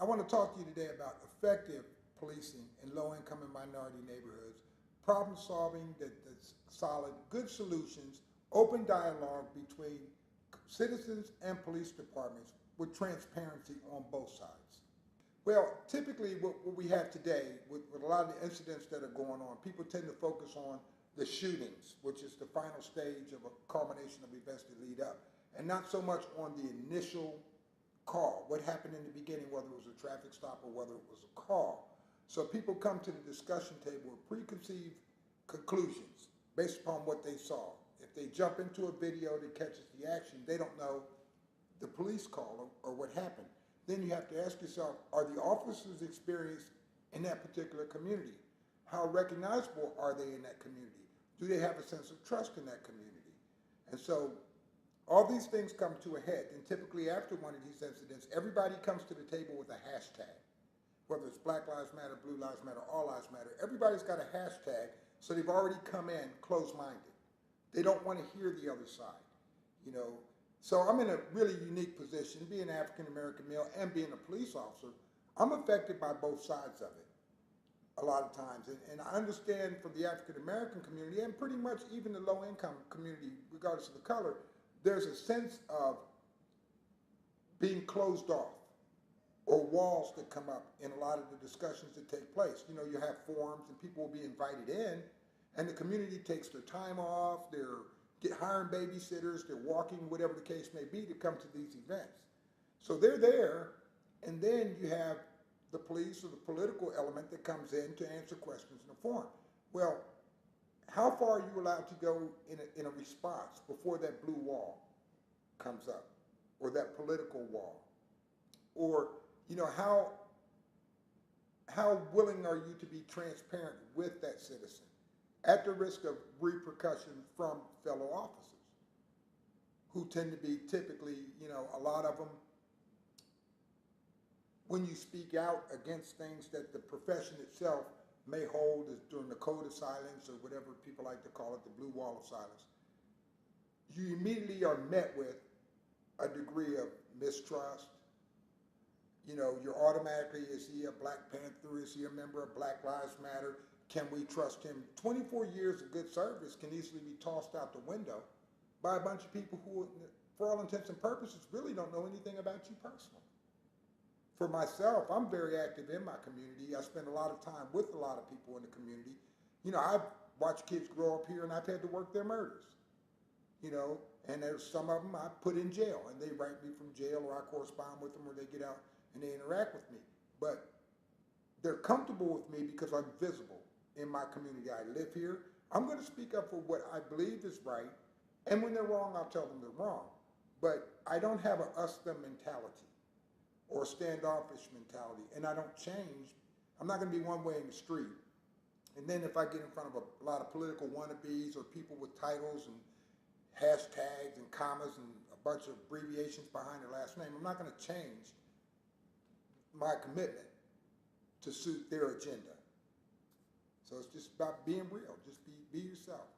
I want to talk to you today about effective policing in low-income and minority neighborhoods, problem solving that's solid, good solutions, open dialogue between citizens and police departments with transparency on both sides. Well, typically what we have today with a lot of the incidents that are going on, people tend to focus on the shootings, which is the final stage of a culmination of events that lead up, and not so much on the initial call, what happened in the beginning, whether it was a traffic stop or whether it was a call. So people come to the discussion table with preconceived conclusions based upon what they saw. If they jump into a video that catches the action, they don't know the police call or what happened. Then you have to ask yourself, are the officers experienced in that particular community? How recognizable are they in that community? Do they have a sense of trust in that community? And so all these things come to a head, and typically after one of these incidents, everybody comes to the table with a hashtag. Whether it's Black Lives Matter, Blue Lives Matter, All Lives Matter, everybody's got a hashtag, so they've already come in closed-minded. They don't want to hear the other side, you know. So I'm in a really unique position, being an African-American male and being a police officer. I'm affected by both sides of it a lot of times. And I understand from the African-American community and pretty much even the low-income community, regardless of the color, there's a sense of being closed off or walls that come up in a lot of the discussions that take place. You know, you have forums and people will be invited in, and the community takes their time off, they're hiring babysitters, they're walking, whatever the case may be, to come to these events. So they're there, and then you have the police or the political element that comes in to answer questions in a forum. Well, how far are you allowed to go in a response before that blue wall comes up, or that political wall? Or, you know, how willing are you to be transparent with that citizen at the risk of repercussion from fellow officers who tend to be typically, you know, a lot of them, when you speak out against things that the profession itself may hold as during the code of silence or whatever people like to call it, the blue wall of silence, you immediately are met with a degree of mistrust. You know, you're automatically, is he a Black Panther? Is he a member of Black Lives Matter? Can we trust him? 24 years of good service can easily be tossed out the window by a bunch of people who, for all intents and purposes, really don't know anything about you personally. For myself, I'm very active in my community. I spend a lot of time with a lot of people in the community. You know, I've watched kids grow up here and I've had to work their murders. You know, and there's some of them I put in jail and they write me from jail, or I correspond with them, or they get out and they interact with me. But they're comfortable with me because I'm visible in my community. I live here. I'm going to speak up for what I believe is right. And when they're wrong, I'll tell them they're wrong. But I don't have a us-them mentality or a standoffish mentality. And I don't change. I'm not going to be one way in the street. And then if I get in front of a lot of political wannabes or people with titles and hashtags and commas and a bunch of abbreviations behind their last name, I'm not going to change my commitment to suit their agenda. So it's just about being real. Just be yourself.